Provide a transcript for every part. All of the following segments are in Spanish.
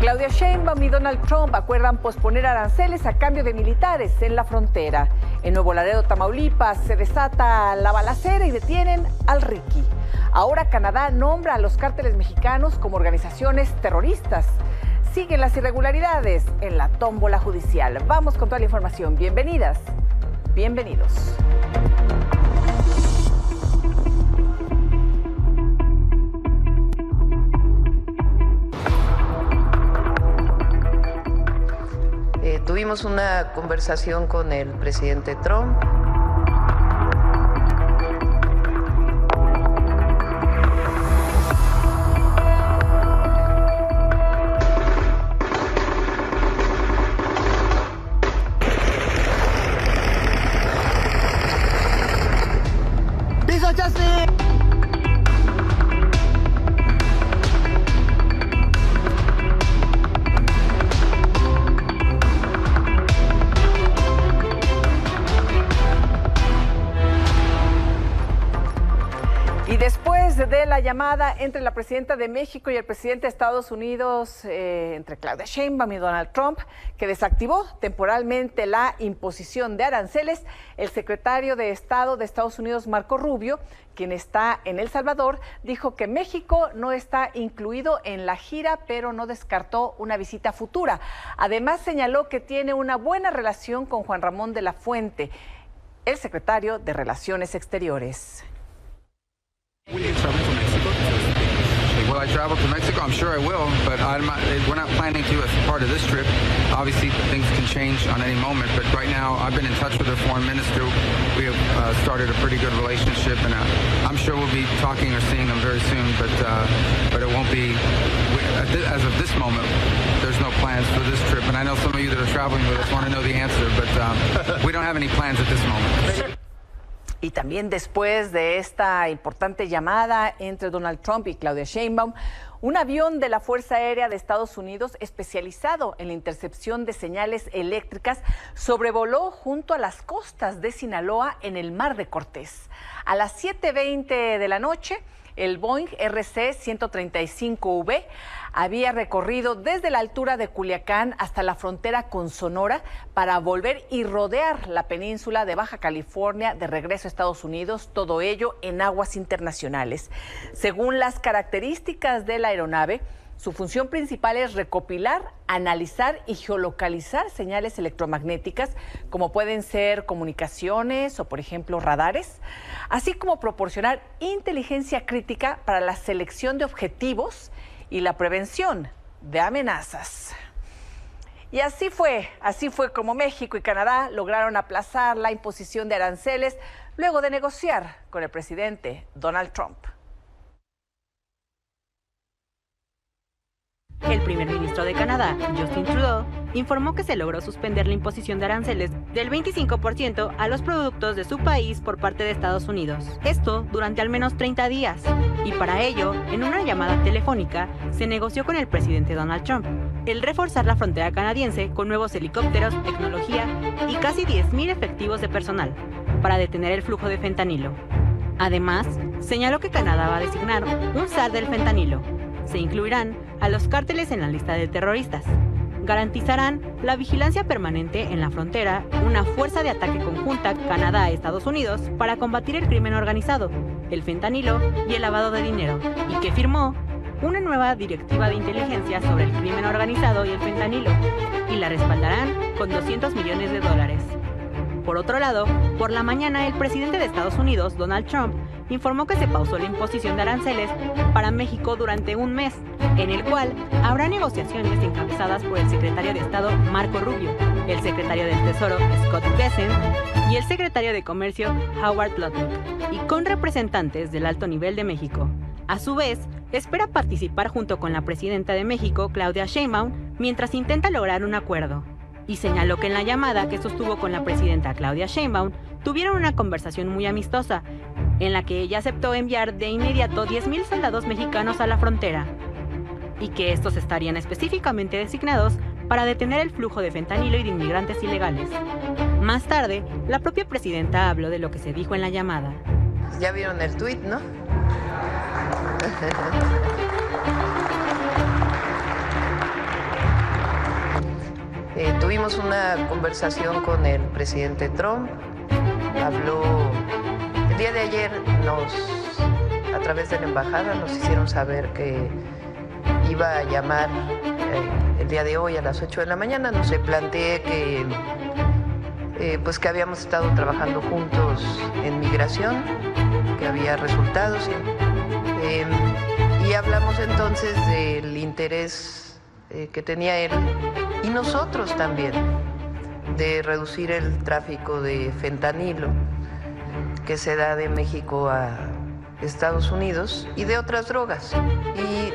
Claudia Sheinbaum y Donald Trump acuerdan posponer aranceles a cambio de militares en la frontera. En Nuevo Laredo, Tamaulipas, se desata la balacera y detienen al Ricky. Ahora Canadá nombra a los cárteles mexicanos como organizaciones terroristas. Siguen las irregularidades en la tómbola judicial. Vamos con toda la información. Bienvenidas, bienvenidos. Tuvimos una conversación con el presidente Trump. De la llamada entre la presidenta de México y el presidente de Estados Unidos, entre Claudia Sheinbaum y Donald Trump, que desactivó temporalmente la imposición de aranceles, el secretario de Estado de Estados Unidos, Marco Rubio, quien está en El Salvador, dijo que México no está incluido en la gira, pero no descartó una visita futura. Además, señaló que tiene una buena relación con Juan Ramón de la Fuente, el secretario de Relaciones Exteriores. Will you travel to Mexico? Will I travel to Mexico? I'm sure I will, but we're not planning to as part of this trip. Obviously, things can change on any moment, but right now I've been in touch with the foreign minister. We have started a pretty good relationship, and I'm sure we'll be talking or seeing them very soon, but it won't be, as of this moment, there's no plans for this trip, and I know some of you that are traveling with us want to know the answer, but we don't have any plans at this moment. Y también después de esta importante llamada entre Donald Trump y Claudia Sheinbaum, un avión de la Fuerza Aérea de Estados Unidos especializado en la intercepción de señales eléctricas sobrevoló junto a las costas de Sinaloa en el Mar de Cortés. A las 7:20 de la noche, el Boeing RC-135V había recorrido desde la altura de Culiacán hasta la frontera con Sonora para volver y rodear la península de Baja California de regreso a Estados Unidos, todo ello en aguas internacionales. Según las características de la aeronave, su función principal es recopilar, analizar y geolocalizar señales electromagnéticas, como pueden ser comunicaciones o, por ejemplo, radares, así como proporcionar inteligencia crítica para la selección de objetivos y la prevención de amenazas. Y así fue como México y Canadá lograron aplazar la imposición de aranceles luego de negociar con el presidente Donald Trump. El primer ministro de Canadá, Justin Trudeau, informó que se logró suspender la imposición de aranceles del 25% a los productos de su país por parte de Estados Unidos. Esto durante al menos 30 días. Y para ello, en una llamada telefónica, se negoció con el presidente Donald Trump el reforzar la frontera canadiense con nuevos helicópteros, tecnología y casi 10,000 efectivos de personal para detener el flujo de fentanilo. Además, señaló que Canadá va a designar un zar del fentanilo. Se incluirán a los cárteles en la lista de terroristas. Garantizarán la vigilancia permanente en la frontera, una fuerza de ataque conjunta Canadá-Estados Unidos para combatir el crimen organizado, el fentanilo y el lavado de dinero, y que firmó una nueva directiva de inteligencia sobre el crimen organizado y el fentanilo, y la respaldarán con $200 millones. Por otro lado, por la mañana el presidente de Estados Unidos, Donald Trump, informó que se pausó la imposición de aranceles para México durante un mes, en el cual habrá negociaciones encabezadas por el secretario de Estado, Marco Rubio, el secretario del Tesoro, Scott Bessent, y el secretario de Comercio, Howard Lutnick, y con representantes del alto nivel de México. A su vez, espera participar junto con la presidenta de México, Claudia Sheinbaum, mientras intenta lograr un acuerdo. Y señaló que en la llamada que sostuvo con la presidenta Claudia Sheinbaum, tuvieron una conversación muy amistosa, en la que ella aceptó enviar de inmediato 10,000 soldados mexicanos a la frontera, y que estos estarían específicamente designados para detener el flujo de fentanilo y de inmigrantes ilegales. Más tarde, la propia presidenta habló de lo que se dijo en la llamada. Ya vieron el tuit, ¿no? Tuvimos una conversación con el presidente Trump. Habló el día de ayer, a través de la embajada nos hicieron saber que iba a llamar el día de hoy a las 8 de la mañana. Nos planteé que pues que habíamos estado trabajando juntos en migración, que había resultados y hablamos entonces del interés que tenía él y nosotros también de reducir el tráfico de fentanilo que se da de México a Estados Unidos y de otras drogas. Y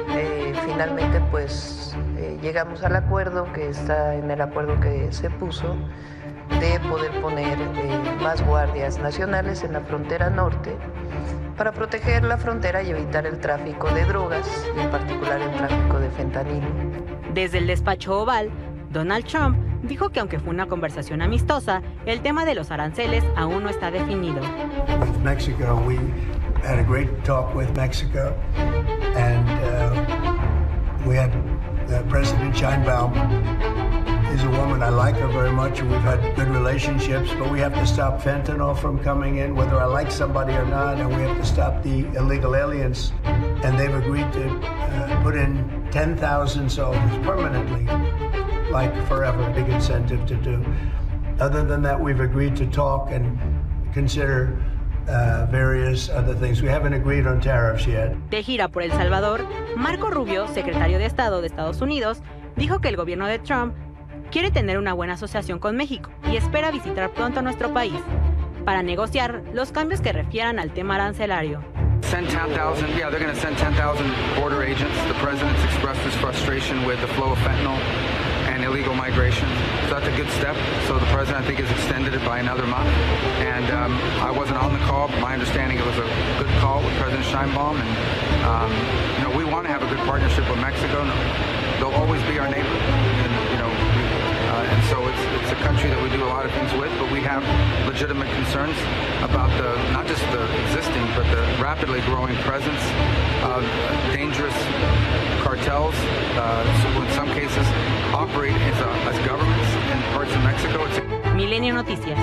finalmente pues llegamos al acuerdo que está en el acuerdo que se puso de poder poner más guardias nacionales en la frontera norte para proteger la frontera y evitar el tráfico de drogas, y en particular el tráfico de fentanilo. Desde el despacho Oval, Donald Trump dijo que aunque fue una conversación amistosa, el tema de los aranceles aún no está definido. With Mexico, we had a great talk with Mexico, and we had President Sheinbaum is a woman. I like her very much, and we've had good relationships, but we have to stop fentanyl from coming in, whether I like somebody or not, and we have to stop the illegal aliens. And they've agreed to put in 10,000 soldiers permanently, like forever, a big incentive to do. Other than that, we've agreed to talk and consider various other things. We haven't agreed on tariffs yet. De gira por El Salvador, Marco Rubio, secretario de Estado de Estados Unidos, dijo que el gobierno de Trump quiere tener una buena asociación con México y espera visitar pronto nuestro país para negociar los cambios que refieran al tema arancelario. Send 10,000, yeah, they're going to send 10,000 border agents. The president's expressed his frustration with the flow of fentanyl and illegal migration. So that's a good step. So the president, I think, has extended it by another month. And I wasn't on the call, but my understanding it was a good call with President Sheinbaum. And, we want to have a good partnership with Mexico. They'll always be our neighbor. And so it's a country that we do a lot of things with, but we have legitimate concerns about not just the existing, but the rapidly growing presence of dangerous cartels, who in some cases operate as governments in parts of Mexico. Milenio Noticias.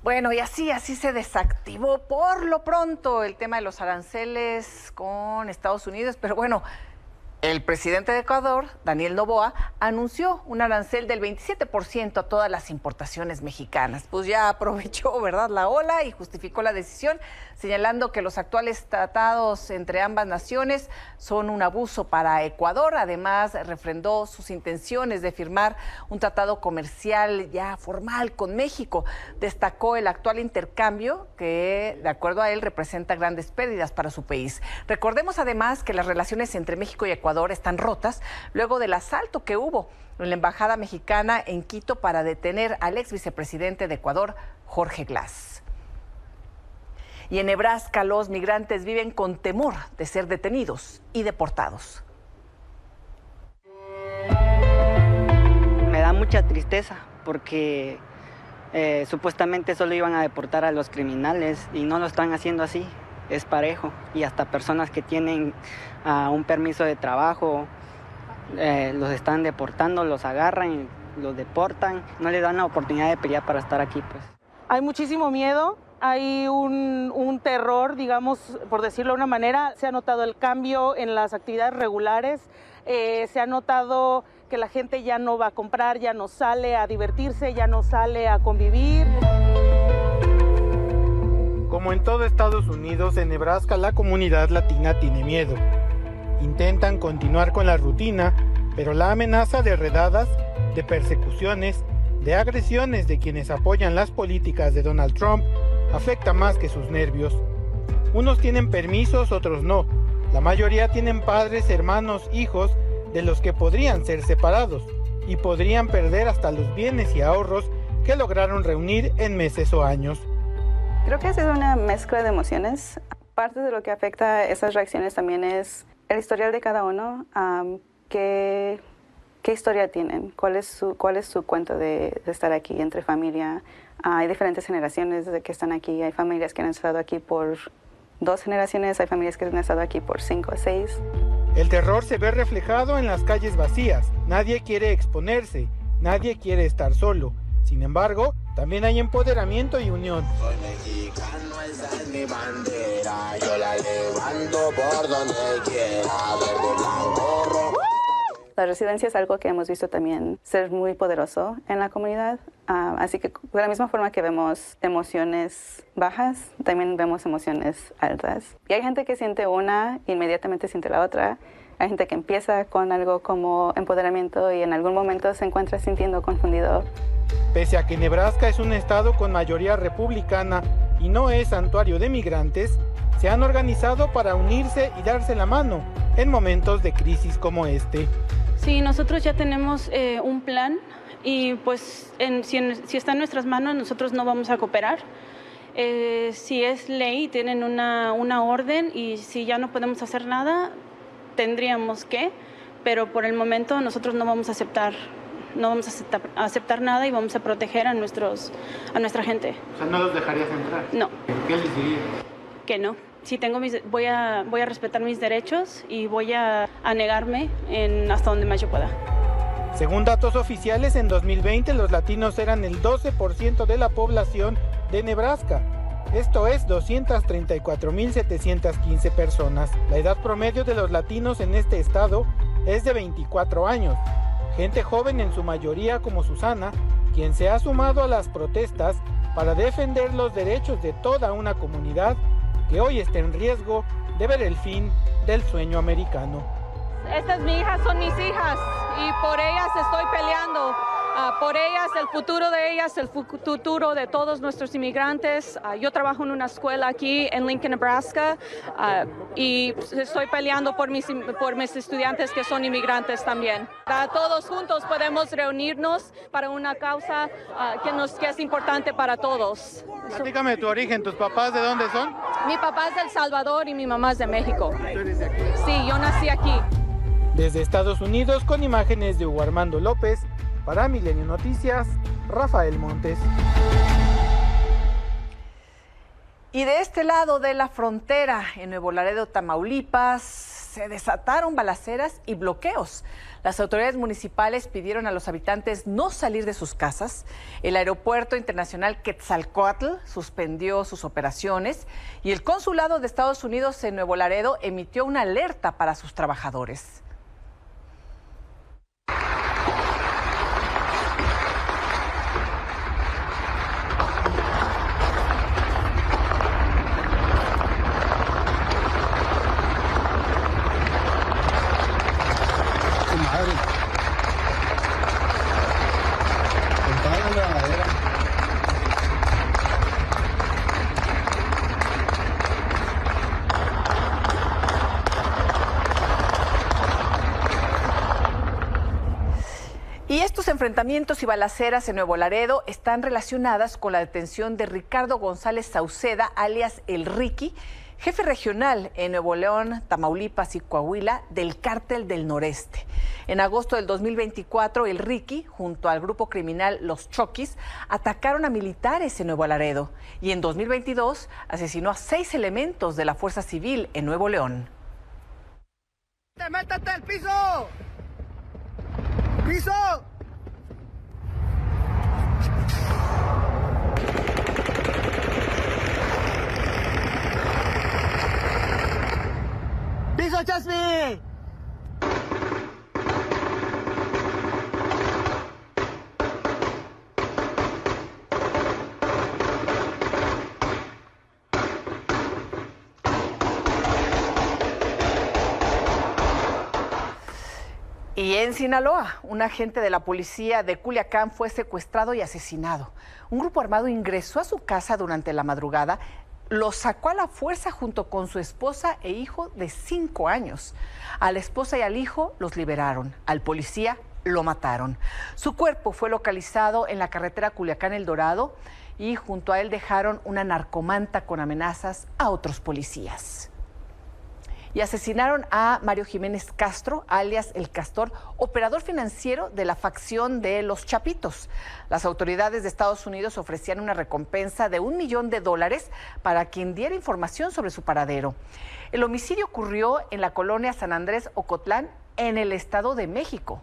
Bueno, y así se desactivó por lo pronto el tema de los aranceles con Estados Unidos, pero bueno, el presidente de Ecuador, Daniel Noboa, anunció un arancel del 27% a todas las importaciones mexicanas. Pues ya aprovechó, ¿verdad?, la ola y justificó la decisión, señalando que los actuales tratados entre ambas naciones son un abuso para Ecuador. Además, refrendó sus intenciones de firmar un tratado comercial ya formal con México. Destacó el actual intercambio que, de acuerdo a él, representa grandes pérdidas para su país. Recordemos además que las relaciones entre México y Ecuador están rotas luego del asalto que hubo en la embajada mexicana en Quito para detener al ex vicepresidente de Ecuador, Jorge Glass. Y en Nebraska los migrantes viven con temor de ser detenidos y deportados. Me da mucha tristeza porque supuestamente solo iban a deportar a los criminales y no lo están haciendo así. Es parejo, y hasta personas que tienen un permiso de trabajo los están deportando, los agarran, los deportan, no les dan la oportunidad de pelear para estar aquí, pues. Hay muchísimo miedo, hay un terror, digamos, por decirlo de una manera. Se ha notado el cambio en las actividades regulares, se ha notado que la gente ya no va a comprar, ya no sale a divertirse, ya no sale a convivir. Como en todo Estados Unidos, en Nebraska la comunidad latina tiene miedo. Intentan continuar con la rutina, pero la amenaza de redadas, de persecuciones, de agresiones de quienes apoyan las políticas de Donald Trump afecta más que sus nervios. Unos tienen permisos, otros no. La mayoría tienen padres, hermanos, hijos de los que podrían ser separados y podrían perder hasta los bienes y ahorros que lograron reunir en meses o años. Creo que ha sido una mezcla de emociones. Parte de lo que afecta a esas reacciones también es el historial de cada uno. ¿Qué historia tienen? ¿Cuál es su cuento de estar aquí entre familia? Hay diferentes generaciones que están aquí. Hay familias que han estado aquí por 2 generaciones, hay familias que han estado aquí por 5 o 6. El terror se ve reflejado en las calles vacías. Nadie quiere exponerse, nadie quiere estar solo. Sin embargo, también hay empoderamiento y unión. Soy mexicano, esa es mi bandera. Yo la levanto por donde quiera, verde, blanco, rojo. La resiliencia es algo que hemos visto también ser muy poderoso en la comunidad. Así que de la misma forma que vemos emociones bajas, también vemos emociones altas. Y hay gente que siente una, inmediatamente siente la otra. Hay gente que empieza con algo como empoderamiento y en algún momento se encuentra sintiendo confundido. Pese a que Nebraska es un estado con mayoría republicana y no es santuario de migrantes, se han organizado para unirse y darse la mano en momentos de crisis como este. Sí, nosotros ya tenemos un plan y pues si está en nuestras manos nosotros no vamos a cooperar. Si es ley, tienen una orden y si ya no podemos hacer nada, tendríamos que, pero por el momento nosotros no vamos a aceptar nada y vamos a proteger a nuestra gente. O sea, ¿no los dejarías entrar? No. ¿Qué les dirías? Que no. Si voy a respetar mis derechos y voy a negarme hasta donde más yo pueda. Según datos oficiales, en 2020 los latinos eran el 12% de la población de Nebraska. Esto es 234.715 personas. La edad promedio de los latinos en este estado es de 24 años. Gente joven en su mayoría como Susana, quien se ha sumado a las protestas para defender los derechos de toda una comunidad que hoy está en riesgo de ver el fin del sueño americano. Estas mis hijas son mis hijas y por ellas estoy peleando. Por ellas, el futuro de ellas, el futuro de todos nuestros inmigrantes. Yo trabajo en una escuela aquí en Lincoln, Nebraska, y estoy peleando por mis estudiantes que son inmigrantes también. Todos juntos podemos reunirnos para una causa que es importante para todos. Platícame tu origen, ¿tus papás de dónde son? Mi papá es de El Salvador y mi mamá es de México. ¿Tú eres de aquí? Sí, yo nací aquí. Desde Estados Unidos, con imágenes de Hugo Armando López, para Milenio Noticias, Rafael Montes. Y de este lado de la frontera, en Nuevo Laredo, Tamaulipas, se desataron balaceras y bloqueos. Las autoridades municipales pidieron a los habitantes no salir de sus casas. El Aeropuerto Internacional Quetzalcóatl suspendió sus operaciones y el Consulado de Estados Unidos en Nuevo Laredo emitió una alerta para sus trabajadores. Y estos enfrentamientos y balaceras en Nuevo Laredo están relacionadas con la detención de Ricardo González Sauceda, alias El Ricky, jefe regional en Nuevo León, Tamaulipas y Coahuila del Cártel del Noreste. En agosto del 2024, El Ricky, junto al grupo criminal Los Chokis, atacaron a militares en Nuevo Laredo y en 2022 asesinó a 6 elementos de la Fuerza Civil en Nuevo León. ¡Métete al piso! ¡Piso! ¡Piso, Chasmi! Y en Sinaloa, un agente de la policía de Culiacán fue secuestrado y asesinado. Un grupo armado ingresó a su casa durante la madrugada, lo sacó a la fuerza junto con su esposa e hijo de 5 años. A la esposa y al hijo los liberaron, al policía lo mataron. Su cuerpo fue localizado en la carretera Culiacán-El Dorado y junto a él dejaron una narcomanta con amenazas a otros policías. y asesinaron a Mario Jiménez Castro, alias El Castor, operador financiero de la facción de los Chapitos. Las autoridades de Estados Unidos ofrecían una recompensa de $1 millón para quien diera información sobre su paradero. El homicidio ocurrió en la colonia San Andrés Ocotlán, en el Estado de México.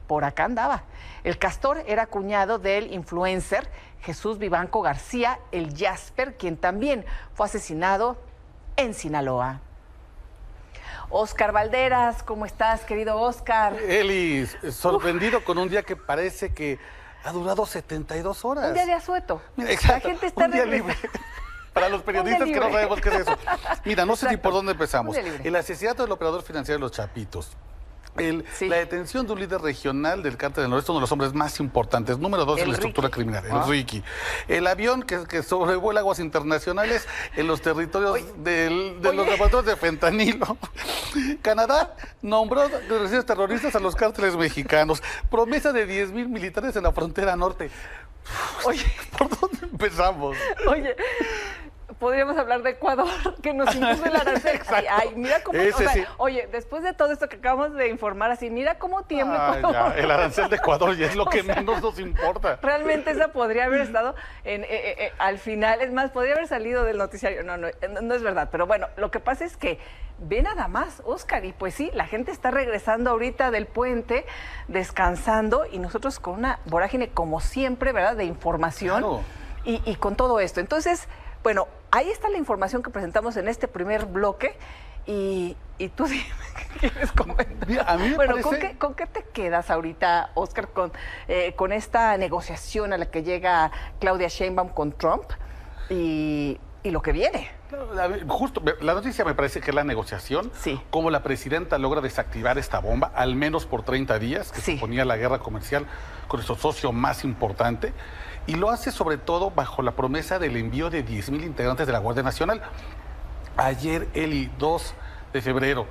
Por acá andaba. El Castor era cuñado del influencer Jesús Vivanco García, el Jasper, quien también fue asesinado en Sinaloa. Óscar Valderas, ¿cómo estás, querido Óscar? Eli, sorprendido con un día que parece que ha durado 72 horas. Un día de asueto. Mira, exacto, la gente está un día libre. Para los periodistas que no sabemos qué es eso. Mira, no sé ni por dónde empezamos. El asesinato del operador financiero de los Chapitos. La detención de un líder regional del Cártel del Noreste, uno de los hombres más importantes, número 2 en la estructura criminal, el Ricky. El avión que sobrevuela aguas internacionales en los territorios de los laboratorios de fentanilo. Canadá nombró de terroristas a los cárteles mexicanos. Promesa de 10,000 militares en la frontera norte. Oye, ¿por dónde empezamos? Oye, podríamos hablar de Ecuador, que nos impuso el arancel. Ay, mira cómo... Oye, después de todo esto que acabamos de informar, así, mira cómo tiembla Ecuador. El arancel de Ecuador ya es lo que menos nos importa. Realmente esa podría haber estado al final. Es más, podría haber salido del noticiario. No es verdad. Pero bueno, lo que pasa es que ve nada más, Óscar, y pues sí, la gente está regresando ahorita del puente, descansando, y nosotros con una vorágine, como siempre, ¿verdad?, de información. Claro. Y con todo esto. Entonces, bueno, ahí está la información que presentamos en este primer bloque, y tú dime qué quieres comentar. Mira, a mí me parece... ¿con qué te quedas ahorita, Óscar, con esta negociación a la que llega Claudia Sheinbaum con Trump y lo que viene? Justo, la noticia me parece que es la negociación, cómo la presidenta logra desactivar esta bomba, al menos por 30 días, que suponía la guerra comercial con su socio más importante, y lo hace sobre todo bajo la promesa del envío de 10,000 integrantes de la Guardia Nacional. Ayer, Eli, 2 de febrero,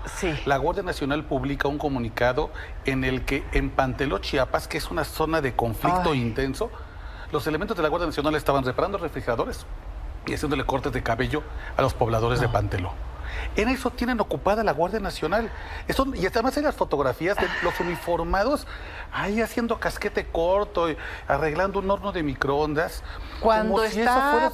la Guardia Nacional publica un comunicado en el que en Panteló, Chiapas, que es una zona de conflicto intenso, los elementos de la Guardia Nacional estaban reparando refrigeradores y haciéndole cortes de cabello a los pobladores de Panteló. En eso tienen ocupada la Guardia Nacional. Y además hay las fotografías de los uniformados ahí haciendo casquete corto, arreglando un horno de microondas. Cuando está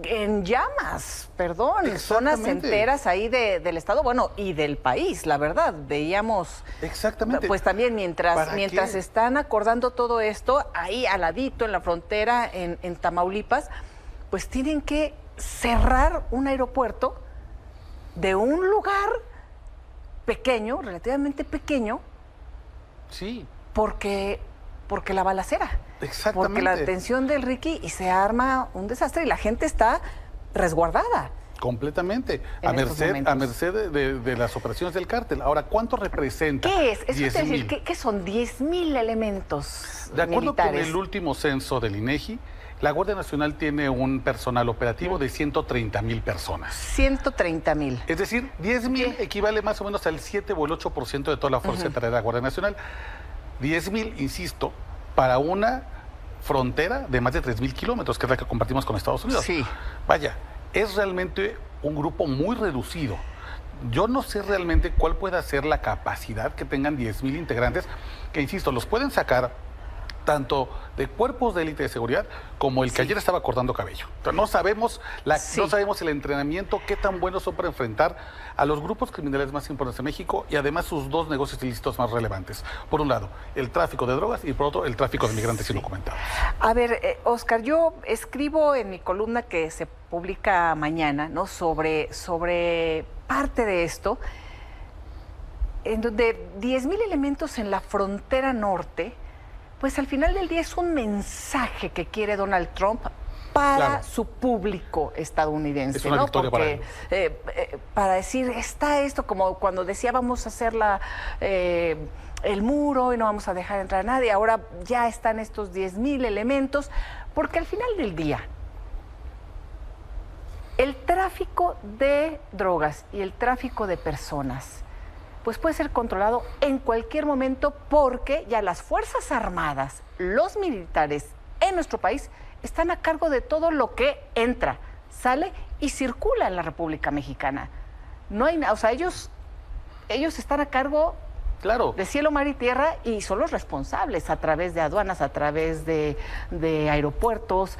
en llamas, perdón, zonas enteras ahí del estado, bueno, y del país, la verdad. Veíamos, pues también mientras están acordando todo esto, ahí al ladito en la frontera, en Tamaulipas, pues tienen que cerrar un aeropuerto de un lugar pequeño, relativamente pequeño. Sí. Porque la balacera. Exactamente. Porque la detención del Ricky, y se arma un desastre y la gente está resguardada. Completamente. A merced de las operaciones del cártel. Ahora, ¿cuánto representa? ¿Qué es? Eso es decir, ¿qué son 10,000 elementos de acuerdo militares? Con el último censo del INEGI, la Guardia Nacional tiene un personal operativo de 130,000 personas. 130,000. Es decir, 10,000 equivale más o menos al 7 o el 8% de toda la fuerza de tarea de la Guardia Nacional. 10,000, insisto, para una frontera de más de 3,000 kilómetros, que es la que compartimos con Estados Unidos. Sí. Vaya, es realmente un grupo muy reducido. Yo no sé realmente cuál pueda ser la capacidad que tengan 10,000 integrantes, que, insisto, los pueden sacar tanto de cuerpos de élite de seguridad como el que ayer estaba cortando cabello. Entonces, no sabemos el entrenamiento, qué tan buenos son para enfrentar a los grupos criminales más importantes de México y además sus 2 negocios ilícitos más relevantes. Por un lado, el tráfico de drogas y por otro, el tráfico de migrantes indocumentados. A ver, Óscar, yo escribo en mi columna que se publica mañana, ¿no?, sobre parte de esto, en donde 10,000 elementos en la frontera norte, pues al final del día es un mensaje que quiere Donald Trump para su público estadounidense, es una victoria, porque para decir, está esto, como cuando decía vamos a hacer el muro y no vamos a dejar entrar a nadie, ahora ya están estos 10,000 elementos, porque al final del día el tráfico de drogas y el tráfico de personas pues puede ser controlado en cualquier momento, porque ya las Fuerzas Armadas, los militares en nuestro país están a cargo de todo lo que entra, sale y circula en la República Mexicana. no hay nada, o sea, ellos están a cargo de cielo, mar y tierra y son los responsables a través de aduanas, a través de aeropuertos,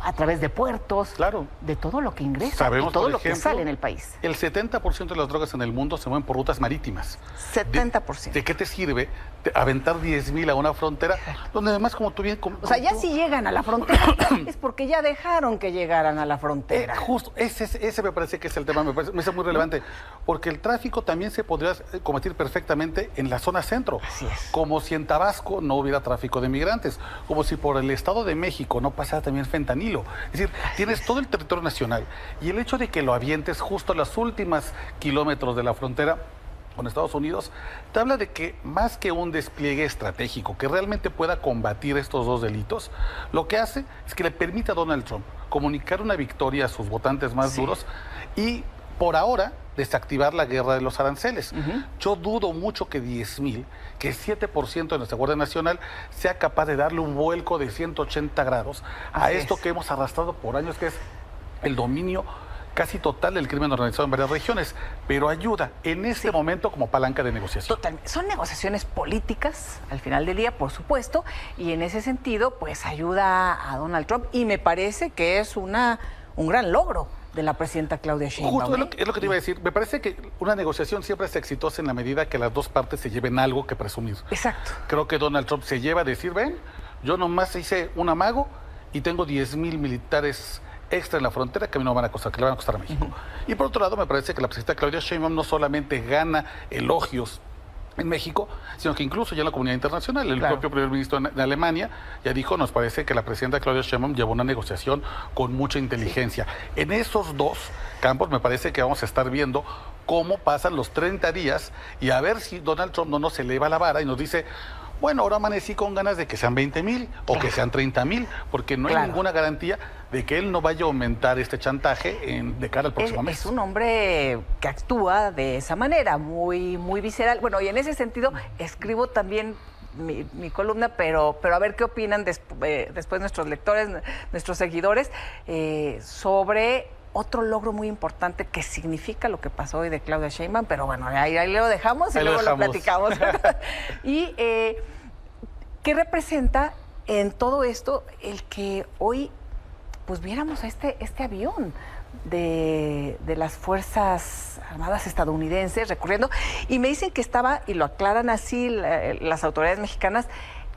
a través de puertos, de todo lo que ingresa, sabemos, y todo lo ejemplo, que sale en el país. El 70% de las drogas en el mundo se mueven por rutas marítimas. 70%. ¿De qué te sirve aventar 10,000 a una frontera donde además, como tú bien... O sea, ya si llegan a la frontera es porque ya dejaron que llegaran a la frontera. Justo, ese me parece que es el tema, me parece muy relevante, porque el tráfico también se podría combatir perfectamente en la zona centro. Así es. Como si en Tabasco no hubiera tráfico de migrantes, como si por el Estado de México no pasara también fentanilo. Es decir, tienes todo el territorio nacional y el hecho de que lo avientes justo a los últimos kilómetros de la frontera con Estados Unidos, te habla de que más que un despliegue estratégico que realmente pueda combatir estos dos delitos, lo que hace es que le permite a Donald Trump comunicar una victoria a sus votantes más duros y, por ahora, desactivar la guerra de los aranceles. Yo dudo mucho que 10,000, que 7% de nuestra Guardia Nacional sea capaz de darle un vuelco de 180 grados a esto que hemos arrastrado por años, que es el dominio casi total del crimen organizado en varias regiones, pero ayuda en este momento como palanca de negociación. Totalmente. Son negociaciones políticas, al final del día, por supuesto, y en ese sentido, pues ayuda a Donald Trump, y me parece que es un gran logro de la presidenta Claudia Sheinbaum. Justo es lo que te iba a decir. Me parece que una negociación siempre es exitosa en la medida que las dos partes se lleven algo que presumir. Exacto. Creo que Donald Trump se lleva a decir, ven, yo nomás hice un amago y tengo 10,000 militares extra en la frontera que a mí no van a costar, que le van a costar a México. Y por otro lado, me parece que la presidenta Claudia Sheinbaum no solamente gana elogios en México, sino que incluso ya en la comunidad internacional, el propio primer ministro de Alemania ya dijo, nos parece que la presidenta Claudia Sheinbaum llevó una negociación con mucha inteligencia. En esos dos campos me parece que vamos a estar viendo cómo pasan los 30 días y a ver si Donald Trump no nos eleva la vara y nos dice, bueno, ahora amanecí con ganas de que sean 20,000 o que sean 30,000, porque no hay ninguna garantía de que él no vaya a aumentar este chantaje de cara al próximo mes. Es un hombre que actúa de esa manera, muy, muy visceral. Bueno, y en ese sentido escribo también mi columna, pero a ver qué opinan después nuestros lectores, nuestros seguidores, sobre otro logro muy importante que significa lo que pasó hoy de Claudia Sheinbaum, pero bueno, ahí lo dejamos y luego lo platicamos. Y ¿qué representa en todo esto el que hoy pues viéramos a este avión de las Fuerzas Armadas estadounidenses recorriendo? Y me dicen que estaba, y lo aclaran así las autoridades mexicanas,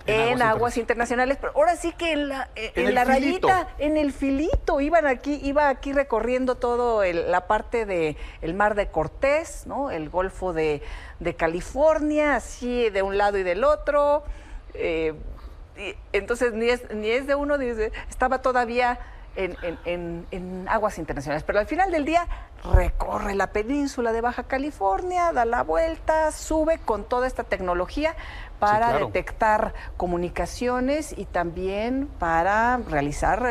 en aguas internacionales, pero ahora sí que en la rayita, en el filito, iba aquí recorriendo todo la parte del Mar de Cortés, ¿no? El Golfo de California, así de un lado y del otro. Entonces ni es de uno, estaba todavía en aguas internacionales, pero al final del día recorre la península de Baja California, da la vuelta, sube con toda esta tecnología para detectar comunicaciones y también para realizar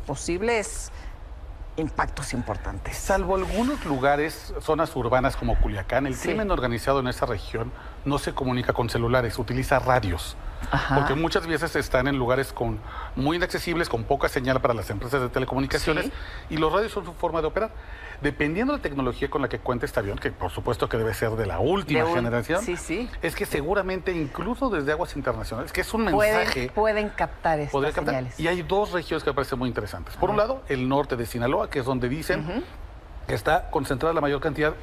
posibles impactos importantes. Salvo algunos lugares, zonas urbanas como Culiacán, el crimen organizado en esa región no se comunica con celulares, utiliza radios. Porque muchas veces están en lugares muy inaccesibles, con poca señal para las empresas de telecomunicaciones, y los radios son su forma de operar. Dependiendo de la tecnología con la que cuenta este avión, que por supuesto que debe ser de la última generación, es que seguramente incluso desde aguas internacionales, que es un mensaje... Pueden captar estas señales. Y hay dos regiones que me parecen muy interesantes. Por un lado, el norte de Sinaloa, que es donde dicen que está concentrada la mayor cantidad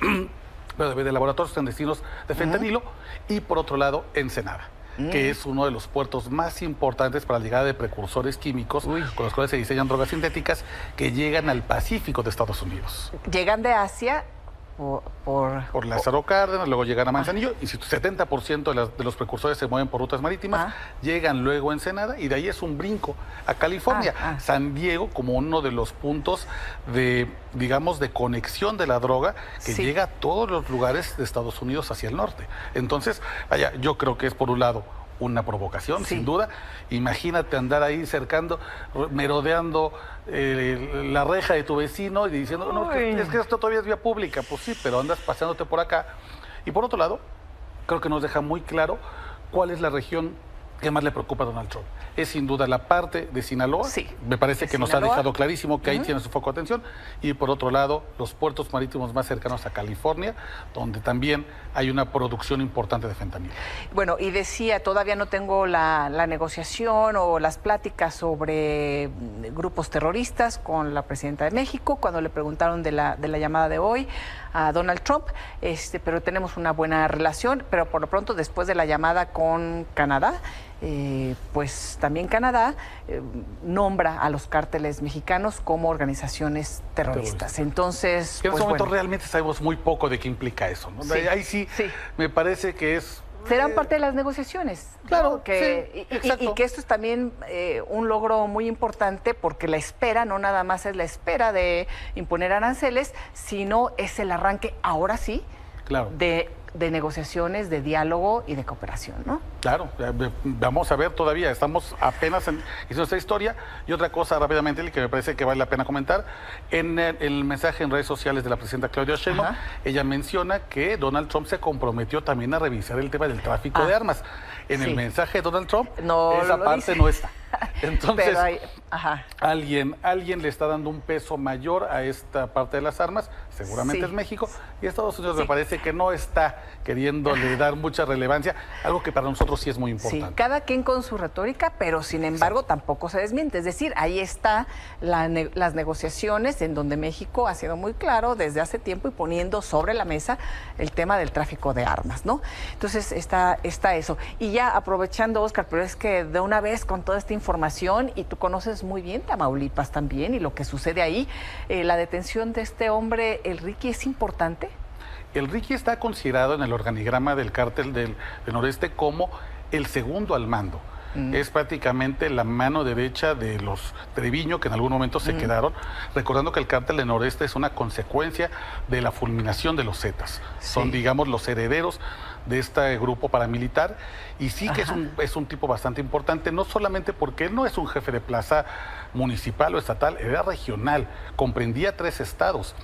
de laboratorios clandestinos de fentanilo, y por otro lado, Ensenada, que es uno de los puertos más importantes para la llegada de precursores químicos con los cuales se diseñan drogas sintéticas que llegan al Pacífico de Estados Unidos. Llegan de Asia por Lázaro Cárdenas, luego llegan a Manzanillo, y si 70% de los precursores se mueven por rutas marítimas, llegan luego a Ensenada, y de ahí es un brinco a California. San Diego como uno de los puntos de conexión de la droga que llega a todos los lugares de Estados Unidos hacia el norte. Entonces, yo creo que es por un lado una provocación, sin duda. Imagínate andar ahí cercando, merodeando la reja de tu vecino y diciendo, no, es que esto todavía es vía pública. Pues sí, pero andas paseándote por acá. Y por otro lado, creo que nos deja muy claro cuál es la región ¿Qué más le preocupa a Donald Trump? Es sin duda la parte de Sinaloa. Sí. Me parece que nos Sinaloa. ha dejado clarísimo que ahí tiene su foco de atención. Y por otro lado, los puertos marítimos más cercanos a California, donde también hay una producción importante de fentanilo. Bueno, y decía, todavía no tengo la negociación o las pláticas sobre grupos terroristas con la presidenta de México, cuando le preguntaron de la llamada de hoy a Donald Trump, pero tenemos una buena relación, pero por lo pronto después de la llamada con Canadá, pues también Canadá nombra a los cárteles mexicanos como organizaciones terroristas. Entonces, en pues, este momento bueno, realmente sabemos muy poco de qué implica eso, ¿no? Sí, Ahí sí, me parece que es... serán parte de las negociaciones. Claro, ¿no? Que, sí, y que esto es también un logro muy importante, porque la espera no nada más es la espera de imponer aranceles, sino es el arranque, ahora sí, claro, de negociaciones, de diálogo y de cooperación, ¿no? Claro, vamos a ver todavía, estamos apenas en esta historia. Y otra cosa rápidamente, que me parece que vale la pena comentar, en el mensaje en redes sociales de la presidenta Claudia Sheinbaum, ella menciona que Donald Trump se comprometió también a revisar el tema del tráfico de armas. En el mensaje de Donald Trump, esa parte no está. Entonces, pero hay, alguien le está dando un peso mayor a esta parte de las armas, seguramente es México, y Estados Unidos me parece que no está queriéndole dar mucha relevancia, algo que para nosotros sí es muy importante. Sí, cada quien con su retórica, pero sin embargo tampoco se desmiente. Es decir, ahí está las negociaciones en donde México ha sido muy claro desde hace tiempo y poniendo sobre la mesa el tema del tráfico de armas, ¿no? Entonces está eso. Y ya aprovechando, Oscar, pero es que de una vez con toda esta información, y tú conoces muy bien Tamaulipas también y lo que sucede ahí, la detención de este hombre, el Ricky, ¿es importante? El Ricky está considerado en el organigrama del cártel del Noreste como el segundo al mando. Es prácticamente la mano derecha de los Treviño, que en algún momento se quedaron, recordando que el cártel del Noreste es una consecuencia de la fulminación de los Zetas. Son, digamos, los herederos de este grupo paramilitar, y sí que es un tipo bastante importante, no solamente porque él no es un jefe de plaza municipal o estatal, era regional, comprendía 3 estados,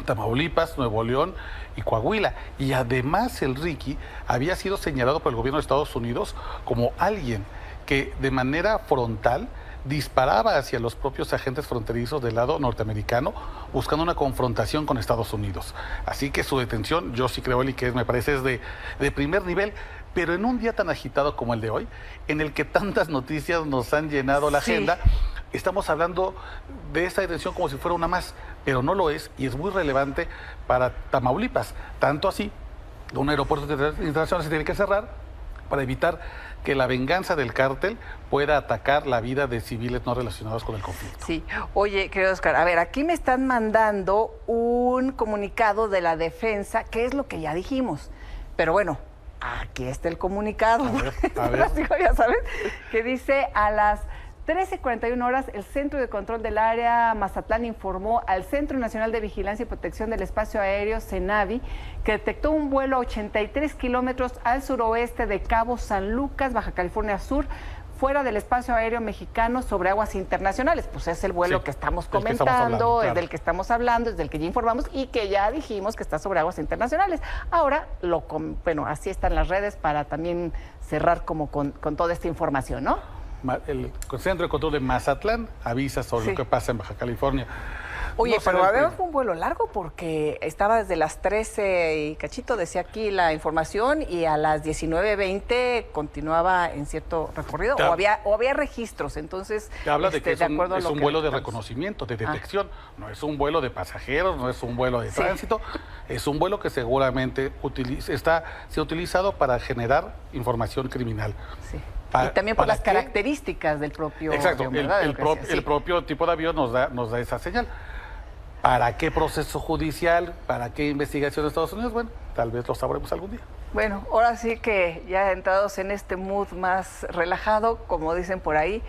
Tamaulipas, Nuevo León y Coahuila, y además el Ricky había sido señalado por el gobierno de Estados Unidos como alguien que de manera frontal disparaba hacia los propios agentes fronterizos del lado norteamericano, buscando una confrontación con Estados Unidos. Así que su detención, yo sí creo, Eli, que me parece es de primer nivel, pero en un día tan agitado como el de hoy, en el que tantas noticias nos han llenado la agenda, estamos hablando de esta detención como si fuera una más, pero no lo es, y es muy relevante para Tamaulipas. Tanto así, un aeropuerto internacional se tiene que cerrar para evitar que la venganza del cártel pueda atacar la vida de civiles no relacionados con el conflicto. Sí. Oye, querido Oscar, a ver, aquí me están mandando un comunicado de la defensa, que es lo que ya dijimos, pero bueno, aquí está el comunicado. A ver. Ya sabes, que dice: a las 13:41 horas, el Centro de Control del Área Mazatlán informó al Centro Nacional de Vigilancia y Protección del Espacio Aéreo, CENAVI, que detectó un vuelo a 83 kilómetros al suroeste de Cabo San Lucas, Baja California Sur, fuera del espacio aéreo mexicano sobre aguas internacionales. Pues es el vuelo que estamos comentando, es del que estamos hablando, es del que ya informamos y que ya dijimos que está sobre aguas internacionales. Ahora, bueno, así están las redes para también cerrar como con toda esta información, ¿no? El Centro de Control de Mazatlán avisa sobre lo que pasa en Baja California. Oye, pero además fue un vuelo largo porque estaba desde las 13 y cachito, decía aquí la información, y a las 19:20 continuaba en cierto recorrido, o había registros, entonces... Habla de que es un vuelo de reconocimiento, de detección, no es un vuelo de pasajeros, no es un vuelo de tránsito, es un vuelo que seguramente se ha utilizado para generar información criminal. Sí. Y también por las características del propio Exacto, avión, ¿verdad? el propio tipo de avión nos da esa señal. ¿Para qué proceso judicial? ¿Para qué investigación de Estados Unidos? Bueno, tal vez lo sabremos algún día. Bueno, ahora sí que ya entrados en este mood más relajado, como dicen por ahí,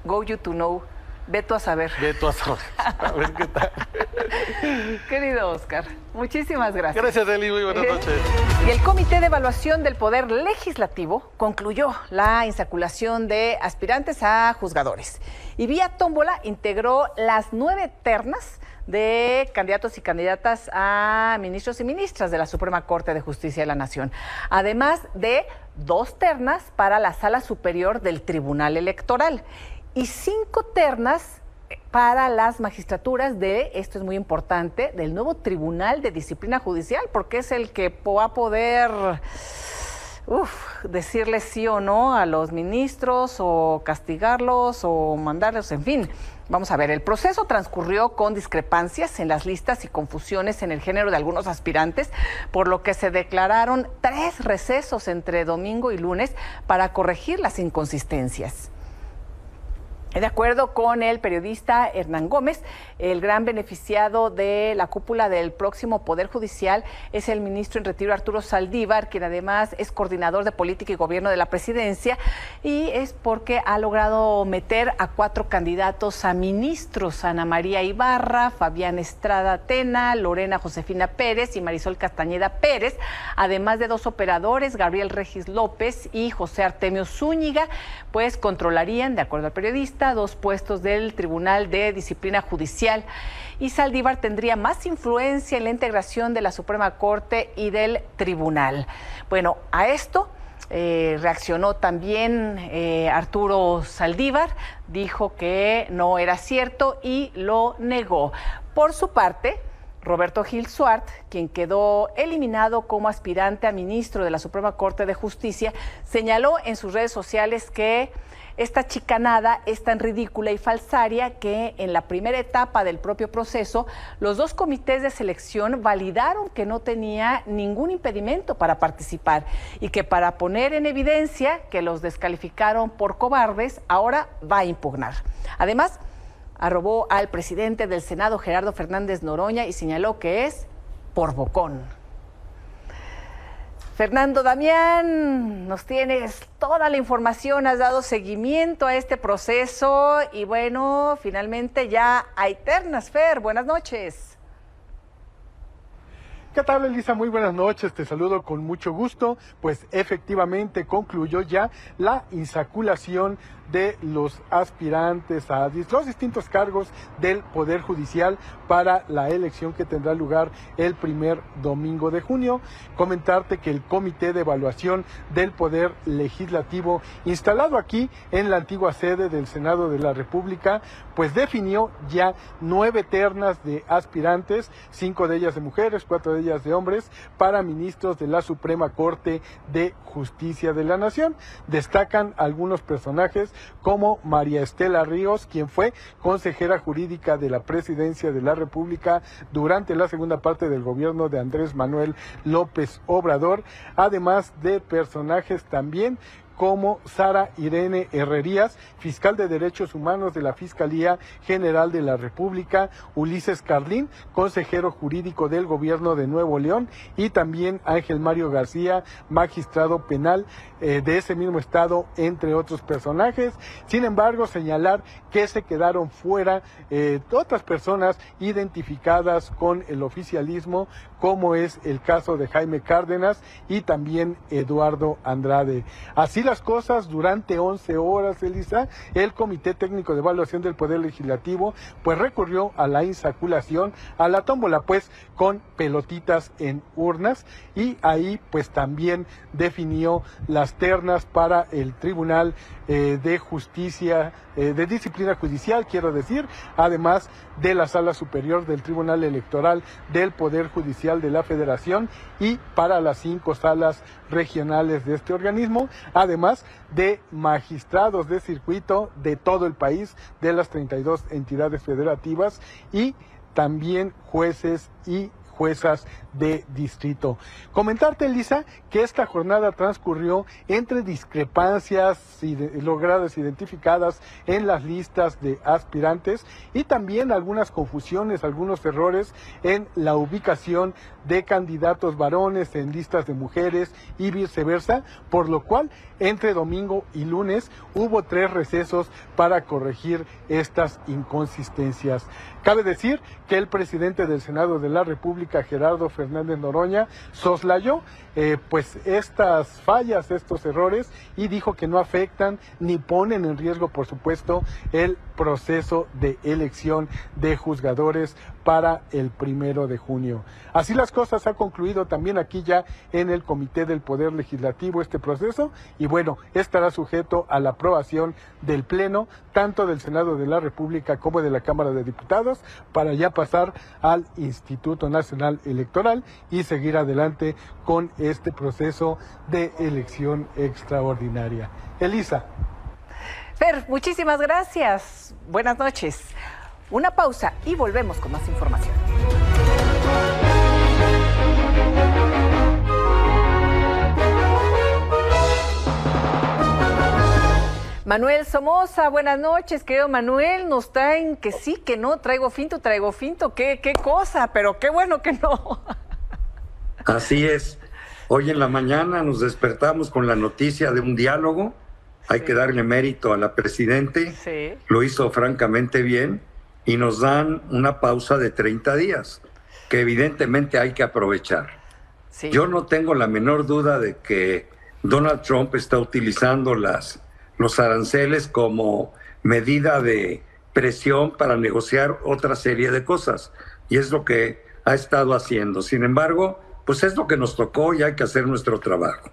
go you to know, ve tú a saber. Ve tú a saber, a ver qué tal. Querido Oscar, muchísimas gracias. Gracias, Eli, muy buenas noches. Y el Comité de Evaluación del Poder Legislativo concluyó la insaculación de aspirantes a juzgadores. Y vía tómbola integró las 9 ternas de candidatos y candidatas a ministros y ministras de la Suprema Corte de Justicia de la Nación, además de 2 ternas para la Sala Superior del Tribunal Electoral y 5 ternas para las magistraturas esto es muy importante, del nuevo Tribunal de Disciplina Judicial, porque es el que va a poder decirle sí o no a los ministros o castigarlos o mandarlos, en fin. Vamos a ver, el proceso transcurrió con discrepancias en las listas y confusiones en el género de algunos aspirantes, por lo que se declararon 3 recesos entre domingo y lunes para corregir las inconsistencias. De acuerdo con el periodista Hernán Gómez, el gran beneficiado de la cúpula del próximo Poder Judicial es el ministro en retiro Arturo Saldívar, quien además es coordinador de política y gobierno de la presidencia, y es porque ha logrado meter a 4 candidatos a ministros: Ana María Ibarra, Fabián Estrada Tena, Lorena Josefina Pérez y Marisol Castañeda Pérez, además de 2 operadores, Gabriel Regis López y José Artemio Zúñiga, pues controlarían, de acuerdo al periodista, 2 puestos del Tribunal de Disciplina Judicial, y Saldívar tendría más influencia en la integración de la Suprema Corte y del Tribunal. Bueno, a esto reaccionó también Arturo Saldívar, dijo que no era cierto y lo negó. Por su parte, Roberto Gil Suart, quien quedó eliminado como aspirante a ministro de la Suprema Corte de Justicia, señaló en sus redes sociales que esta chicanada es tan ridícula y falsaria que en la primera etapa del propio proceso, los 2 comités de selección validaron que no tenía ningún impedimento para participar y que para poner en evidencia que los descalificaron por cobardes, ahora va a impugnar. Además, arrobó al presidente del Senado, Gerardo Fernández Noroña, y señaló que es por bocón. Fernando Damián, nos tienes toda la información, has dado seguimiento a este proceso y bueno, finalmente ya hay ternas. Fer, buenas noches. ¿Qué tal, Elisa? Muy buenas noches, te saludo con mucho gusto. Pues efectivamente concluyó ya la insaculación de los aspirantes a los distintos cargos del Poder Judicial para la elección que tendrá lugar el primer domingo de junio. Comentarte que el Comité de Evaluación del Poder Legislativo, instalado aquí en la antigua sede del Senado de la República, pues definió ya 9 ternas de aspirantes, 5 de ellas de mujeres, 4 de ellas de hombres, para ministros de la Suprema Corte de Justicia de la Nación. Destacan algunos personajes como María Estela Ríos, quien fue consejera jurídica de la Presidencia de la República durante la segunda parte del gobierno de Andrés Manuel López Obrador, además de personajes también como Sara Irene Herrerías, fiscal de Derechos Humanos de la Fiscalía General de la República, Ulises Carlín, consejero jurídico del Gobierno de Nuevo León, y también Ángel Mario García, magistrado penal de ese mismo estado, entre otros personajes. Sin embargo, señalar que se quedaron fuera otras personas identificadas con el oficialismo, como es el caso de Jaime Cárdenas y también Eduardo Andrade. Así las cosas, durante 11 horas, Elisa, el Comité Técnico de Evaluación del Poder Legislativo pues recurrió a la insaculación, a la tómbola pues con pelotitas en urnas, y ahí pues también definió las ternas para el Tribunal de Justicia, de Disciplina Judicial, quiero decir, además de la Sala Superior del Tribunal Electoral del Poder Judicial de la Federación, y para las 5 salas regionales de este organismo, además de magistrados de circuito de todo el país, de las 32 entidades federativas, y también jueces y juezas de distrito. Comentarte, Elisa, que esta jornada transcurrió entre discrepancias logradas, identificadas en las listas de aspirantes, y también algunas confusiones, algunos errores en la ubicación de candidatos varones en listas de mujeres y viceversa, por lo cual entre domingo y lunes hubo 3 recesos para corregir estas inconsistencias. Cabe decir que el presidente del Senado de la República, República, Gerardo Fernández Noroña, soslayó pues estas fallas, estos errores, y dijo que no afectan ni ponen en riesgo, por supuesto, el proceso de elección de juzgadores para el 1 de junio. Así las cosas, ha concluido también aquí ya en el Comité del Poder Legislativo este proceso, y bueno, estará sujeto a la aprobación del Pleno, tanto del Senado de la República como de la Cámara de Diputados, para ya pasar al Instituto Nacional Electoral y seguir adelante con este proceso de elección extraordinaria. Elisa. Fer, muchísimas gracias. Buenas noches. Una pausa y volvemos con más información. Manuel Somoza, buenas noches, querido Manuel. Nos traen que sí, que no, traigo finto. ¿Qué cosa? Pero qué bueno que no. Así es. Hoy en la mañana nos despertamos con la noticia de un diálogo. Hay que darle mérito a la Presidente. Sí. Lo hizo francamente bien. Y nos dan una pausa de 30 días, que evidentemente hay que aprovechar. Sí. Yo no tengo la menor duda de que Donald Trump está utilizando los aranceles como medida de presión para negociar otra serie de cosas. Y es lo que ha estado haciendo. Sin embargo, pues es lo que nos tocó y hay que hacer nuestro trabajo.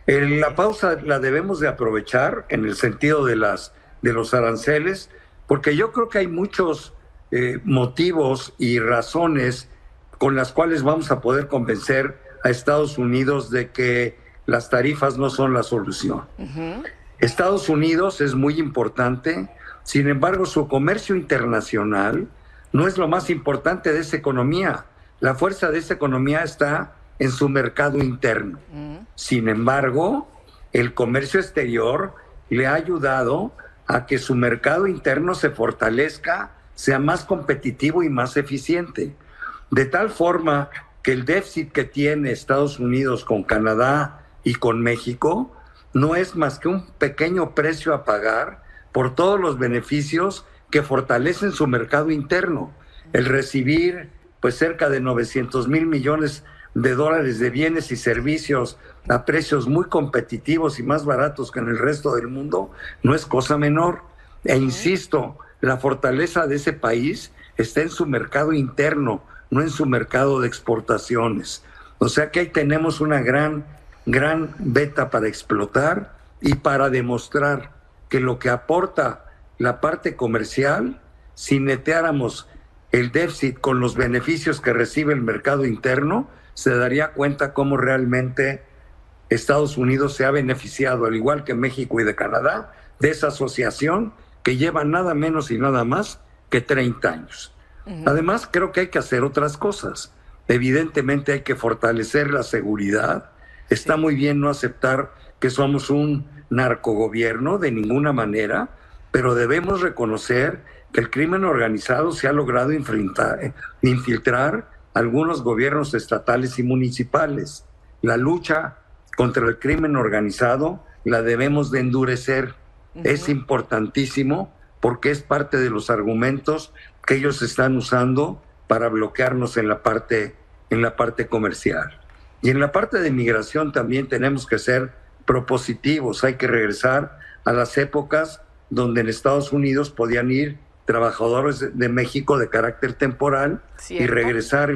La pausa la debemos de aprovechar en el sentido de los aranceles, porque yo creo que hay muchos motivos y razones con las cuales vamos a poder convencer a Estados Unidos de que las tarifas no son la solución. Estados Unidos es muy importante, sin embargo su comercio internacional no es lo más importante de esa economía. La fuerza de esa economía está en su mercado interno. Sin embargo, el comercio exterior le ha ayudado a que su mercado interno se fortalezca, sea más competitivo y más eficiente. De tal forma que el déficit que tiene Estados Unidos con Canadá y con México no es más que un pequeño precio a pagar por todos los beneficios que fortalecen su mercado interno. El recibir pues cerca de 900,000 millones de dólares de bienes y servicios a precios muy competitivos y más baratos que en el resto del mundo no es cosa menor. E insisto, la fortaleza de ese país está en su mercado interno, no en su mercado de exportaciones. O sea que ahí tenemos una gran beta para explotar y para demostrar que lo que aporta la parte comercial, si neteáramos el déficit con los beneficios que recibe el mercado interno, se daría cuenta cómo realmente Estados Unidos se ha beneficiado, al igual que México y de Canadá, de esa asociación que lleva nada menos y nada más que 30 años. Además, creo que hay que hacer otras cosas. Evidentemente hay que fortalecer la seguridad. Está muy bien no aceptar que somos un narcogobierno de ninguna manera, pero debemos reconocer que el crimen organizado se ha logrado infiltrar algunos gobiernos estatales y municipales. La lucha contra el crimen organizado la debemos de endurecer. Es importantísimo porque es parte de los argumentos que ellos están usando para bloquearnos en la parte comercial. Y en la parte de migración también tenemos que ser propositivos. Hay que regresar a las épocas donde en Estados Unidos podían ir trabajadores de México de carácter temporal y regresar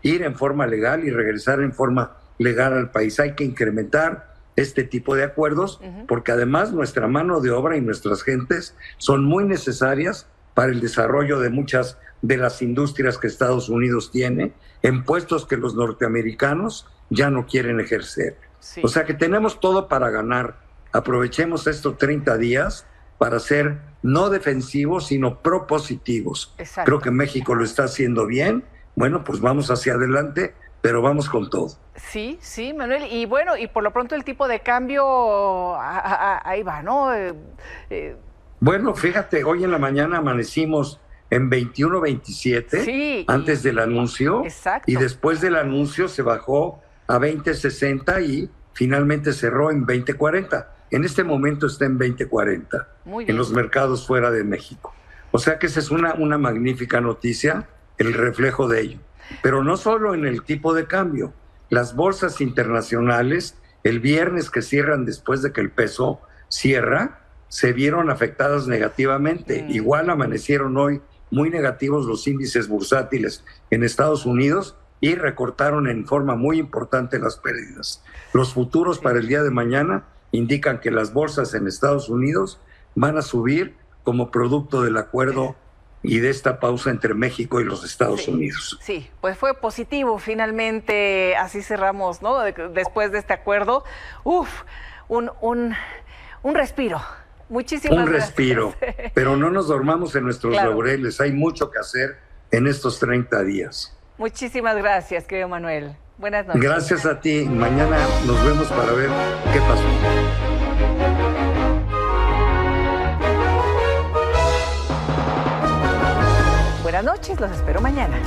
ir en forma legal y regresar en forma legal al país. Hay que incrementar este tipo de acuerdos porque además nuestra mano de obra y nuestras gentes son muy necesarias para el desarrollo de muchas de las industrias que Estados Unidos tiene en puestos que los norteamericanos ya no quieren ejercer. O sea que tenemos todo para ganar. Aprovechemos estos 30 días para ser no defensivos, sino propositivos. Exacto. Creo que México lo está haciendo bien. Bueno, pues vamos hacia adelante, pero vamos con todo. Sí, Manuel. Y bueno, y por lo pronto el tipo de cambio, ahí va, ¿no? Bueno, fíjate, hoy en la mañana amanecimos en 21.27 antes del anuncio. Exacto. Y después del anuncio se bajó a 20.60 y finalmente cerró en 20.40. En este momento está en 20.40 en los mercados fuera de México. O sea que esa es una magnífica noticia, el reflejo de ello. Pero no solo en el tipo de cambio. Las bolsas internacionales, el viernes que cierran después de que el peso cierra, se vieron afectadas negativamente. Igual amanecieron hoy muy negativos los índices bursátiles en Estados Unidos y recortaron en forma muy importante las pérdidas. Los futuros para el día de mañana indican que las bolsas en Estados Unidos van a subir como producto del acuerdo y de esta pausa entre México y los Estados Unidos. Sí, pues fue positivo finalmente, así cerramos, ¿no? Después de este acuerdo, un respiro. Muchísimas gracias. Un respiro, pero no nos dormamos en nuestros laureles, hay mucho que hacer en estos 30 días. Muchísimas gracias, querido Manuel. Buenas noches. Gracias a ti, mañana nos vemos para ver qué pasó. Buenas noches, los espero mañana.